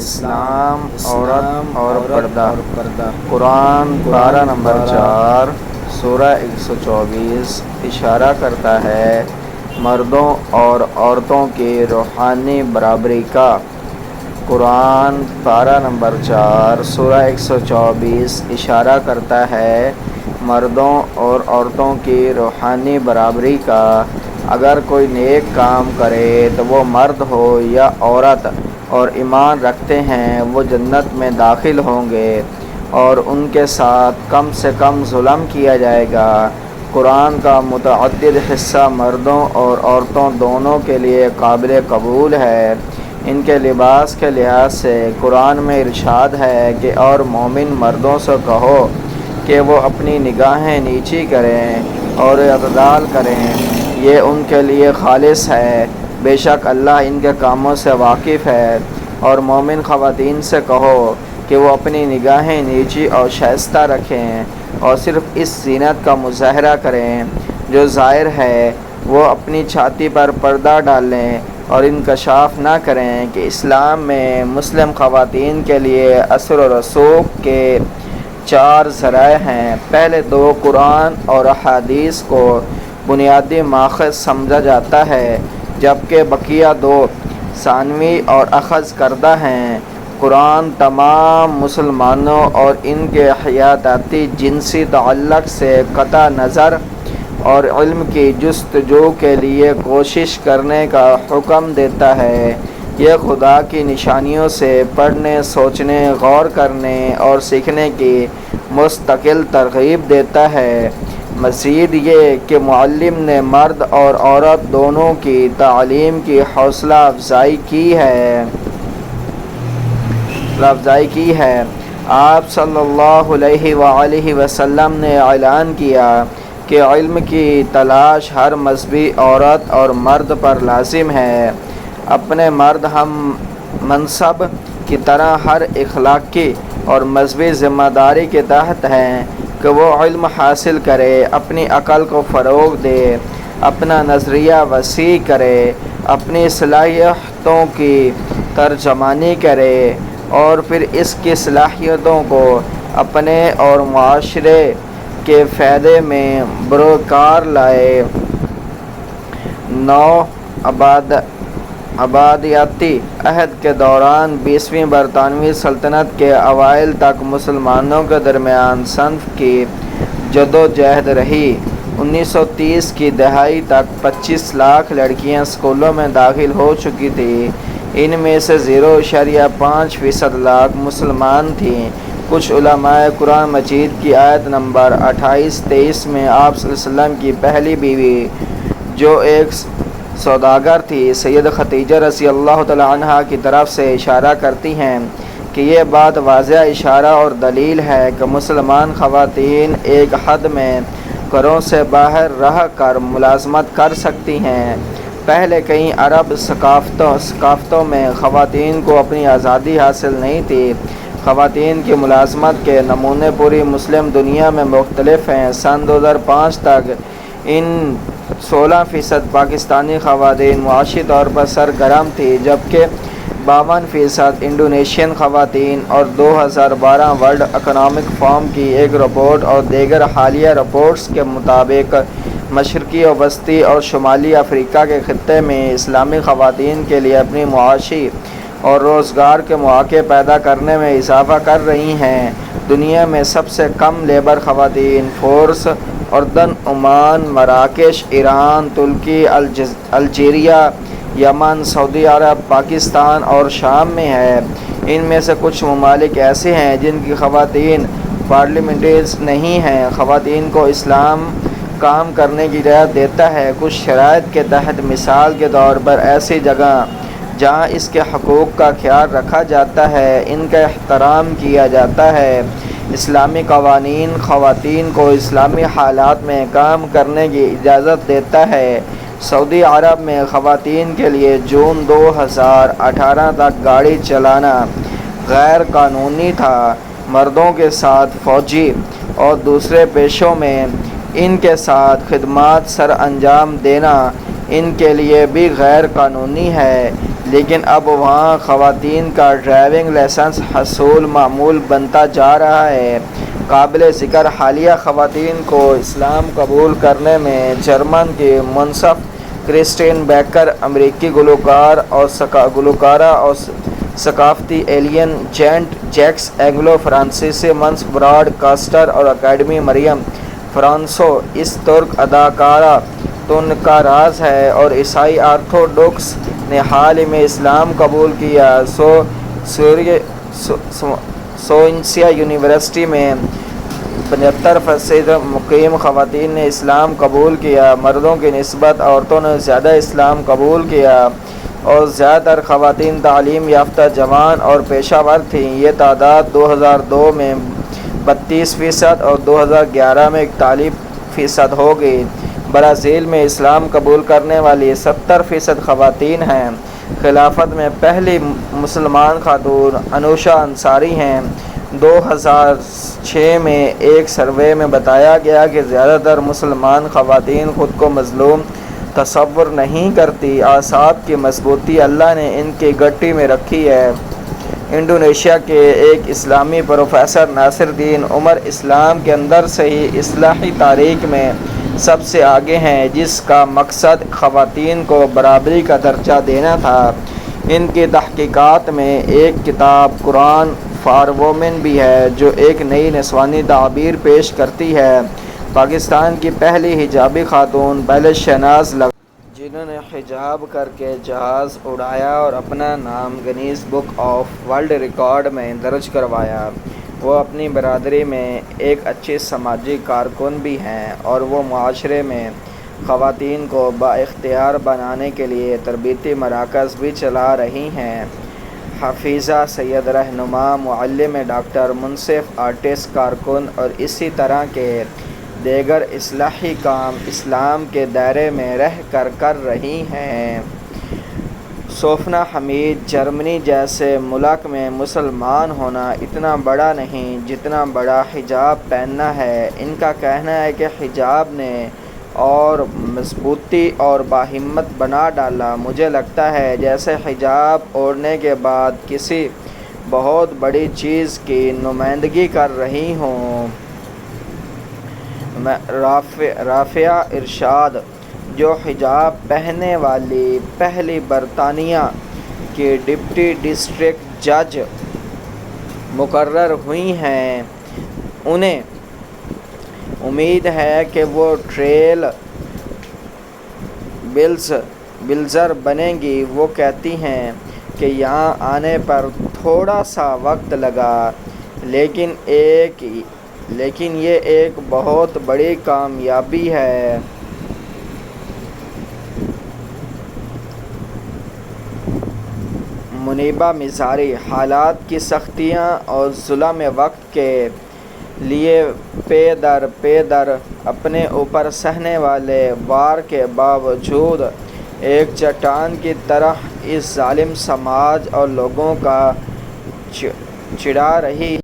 اسلام، عورت اور پردہ۔ قرآن پارہ نمبر 4 سورہ 124 اشارہ کرتا ہے مردوں اور عورتوں کی روحانی برابری کا۔ قرآن پارہ نمبر 4 سورہ 124 اشارہ کرتا ہے مردوں اور عورتوں کی روحانی برابری کا۔ اگر کوئی نیک کام کرے تو وہ مرد ہو یا عورت اور ایمان رکھتے ہیں وہ جنت میں داخل ہوں گے اور ان کے ساتھ کم سے کم ظلم کیا جائے گا۔ قرآن کا متعدد حصہ مردوں اور عورتوں دونوں کے لیے قابل قبول ہے۔ ان کے لباس کے لحاظ سے قرآن میں ارشاد ہے کہ اور مومن مردوں سے کہو کہ وہ اپنی نگاہیں نیچی کریں اور اعتدال کریں، یہ ان کے لیے خالص ہے، بے شک اللہ ان کے کاموں سے واقف ہے۔ اور مومن خواتین سے کہو کہ وہ اپنی نگاہیں نیچی اور شائستہ رکھیں اور صرف اس زینت کا مظاہرہ کریں جو ظاہر ہے، وہ اپنی چھاتی پر پردہ ڈالیں اور انکشاف نہ کریں کہ اسلام میں مسلم خواتین کے لیے اثر و رسوخ کے 4 ذرائع ہیں۔ پہلے 2 قرآن اور احادیث کو بنیادی ماخذ سمجھا جاتا ہے، جبکہ بقیہ 2 ثانوی اور اخذ کردہ ہیں۔ قرآن تمام مسلمانوں اور ان کے حیاتیاتی جنسی تعلق سے قطع نظر اور علم کی جستجو کے لیے کوشش کرنے کا حکم دیتا ہے۔ یہ خدا کی نشانیوں سے پڑھنے، سوچنے، غور کرنے اور سیکھنے کی مستقل ترغیب دیتا ہے۔ مزید یہ کہ معلم نے مرد اور عورت دونوں کی تعلیم کی حوصلہ افزائی کی ہے۔ آپ صلی اللہ علیہ وآلہ وسلم نے اعلان کیا کہ علم کی تلاش ہر مذہبی عورت اور مرد پر لازم ہے۔ اپنے مرد ہم منصب کی طرح ہر اخلاقی اور مذہبی ذمہ داری کے تحت ہیں کہ وہ علم حاصل کرے، اپنی عقل کو فروغ دے، اپنا نظریہ وسیع کرے، اپنی صلاحیتوں کی ترجمانی کرے اور پھر اس کی صلاحیتوں کو اپنے اور معاشرے کے فائدے میں بروکار لائے۔ آبادیاتی عہد کے دوران 20ویں برطانوی سلطنت کے اوائل تک مسلمانوں کے درمیان صنف کی جدوجہد رہی۔ 1930 کی دہائی تک 25 لاکھ لڑکیاں اسکولوں میں داخل ہو چکی تھیں۔ ان میں سے 0.5% لاکھ مسلمان تھیں۔ کچھ علماء قرآن مجید کی آیت نمبر 28-23 میں آپ صلی اللہ علیہ وسلم کی پہلی بیوی جو ایک سوداگر تھی، سید خدیجہ رضی اللہ تعالی عنہا کی طرف سے اشارہ کرتی ہیں کہ یہ بات واضح اشارہ اور دلیل ہے کہ مسلمان خواتین ایک حد میں گھروں سے باہر رہ کر ملازمت کر سکتی ہیں۔ پہلے کئی عرب ثقافتوں میں خواتین کو اپنی آزادی حاصل نہیں تھی۔ خواتین کی ملازمت کے نمونے پوری مسلم دنیا میں مختلف ہیں۔ سن 2005 تک ان 16% پاکستانی خواتین معاشی طور پر سرگرم تھی، جبکہ 52% انڈونیشین خواتین، اور 2012 ورلڈ اکنامک فورم کی ایک رپورٹ اور دیگر حالیہ رپورٹس کے مطابق مشرقی و وسطی اور شمالی افریقہ کے خطے میں اسلامی خواتین کے لیے اپنی معاشی اور روزگار کے مواقع پیدا کرنے میں اضافہ کر رہی ہیں۔ دنیا میں سب سے کم لیبر خواتین فورس اردن، عمان، مراکش، ایران، ترکی، الجیریا، یمن، سعودی عرب، پاکستان اور شام میں ہے۔ ان میں سے کچھ ممالک ایسے ہیں جن کی خواتین پارلیمنٹریز نہیں ہیں۔ خواتین کو اسلام کام کرنے کی اجازت دیتا ہے کچھ شرائط کے تحت، مثال کے طور پر ایسی جگہ جہاں اس کے حقوق کا خیال رکھا جاتا ہے، ان کا احترام کیا جاتا ہے۔ اسلامی قوانین خواتین کو اسلامی حالات میں کام کرنے کی اجازت دیتا ہے۔ سعودی عرب میں خواتین کے لیے جون 2018 تک گاڑی چلانا غیر قانونی تھا۔ مردوں کے ساتھ فوجی اور دوسرے پیشوں میں ان کے ساتھ خدمات سر انجام دینا ان کے لیے بھی غیر قانونی ہے، لیکن اب وہاں خواتین کا ڈرائیونگ لائسنس حصول معمول بنتا جا رہا ہے۔ قابل ذکر حالیہ خواتین کو اسلام قبول کرنے میں جرمن کی منصف کرسٹین بیکر، امریکی گلوکارہ اور ثقافتی ایلین جیکس، اینگلو فرانسیسی منس براڈ کاسٹر اور اکیڈمی مریم فرانسو، اس ترک اداکارہ تو ان کا راز ہے، اور عیسائی آرتھوڈوکس نے حال ہی میں اسلام قبول کیا۔ سوئنسیا یونیورسٹی میں 75% مقیم خواتین نے اسلام قبول کیا۔ مردوں کی نسبت عورتوں نے زیادہ اسلام قبول کیا، اور زیادہ تر خواتین تعلیم یافتہ، جوان اور پیشہ ور تھیں۔ یہ تعداد 2002 میں 32% اور 2011 میں 41% ہو گئی۔ برازیل میں اسلام قبول کرنے والی 70% خواتین ہیں۔ خلافت میں پہلی مسلمان خاتون انوشا انصاری ہیں۔ 2006 میں ایک سروے میں بتایا گیا کہ زیادہ تر مسلمان خواتین خود کو مظلوم تصور نہیں کرتی۔ اعصاب کی مضبوطی اللہ نے ان کی گٹی میں رکھی ہے۔ انڈونیشیا کے ایک اسلامی پروفیسر ناصر الدین عمر اسلام کے اندر سے ہی اصلاحی تحریک میں سب سے آگے ہیں، جس کا مقصد خواتین کو برابری کا درجہ دینا تھا۔ ان کی تحقیقات میں ایک کتاب قرآن فار وومن بھی ہے، جو ایک نئی نسوانی تعبیر پیش کرتی ہے۔ پاکستان کی پہلی حجابی خاتون پائلٹ شہناز لغا، جنہوں نے حجاب کر کے جہاز اڑایا اور اپنا نام Guinness book of world record میں درج کروایا۔ وہ اپنی برادری میں ایک اچھی سماجی کارکن بھی ہیں، اور وہ معاشرے میں خواتین کو بااختیار بنانے کے لیے تربیتی مراکز بھی چلا رہی ہیں۔ حفیظہ سید، رہنما، معلم، ڈاکٹر، منصف، آرٹسٹ، کارکن اور اسی طرح کے دیگر اصلاحی کام اسلام کے دائرے میں رہ کر رہی ہیں۔ سوفنا حمید، جرمنی جیسے ملک میں مسلمان ہونا اتنا بڑا نہیں جتنا بڑا حجاب پہننا ہے۔ ان کا کہنا ہے کہ حجاب نے اور مضبوطی اور باہمت بنا ڈالا۔ مجھے لگتا ہے جیسے حجاب اوڑھنے کے بعد کسی بہت بڑی چیز کی نمائندگی کر رہی ہوں۔ رافعہ ارشاد، جو حجاب پہننے والی پہلی برطانیہ کی ڈپٹی ڈسٹرکٹ جج مقرر ہوئی ہیں، انہیں امید ہے کہ وہ ٹریل بلیزر بنیں گی۔ وہ کہتی ہیں کہ یہاں آنے پر تھوڑا سا وقت لگا، لیکن یہ ایک بہت بڑی کامیابی ہے۔ منیبہ مزاری، حالات کی سختیاں اور ظلم وقت کے لیے پے در اپنے اوپر سہنے والے وار کے باوجود ایک چٹان کی طرح اس ظالم سماج اور لوگوں کا چڑھا رہی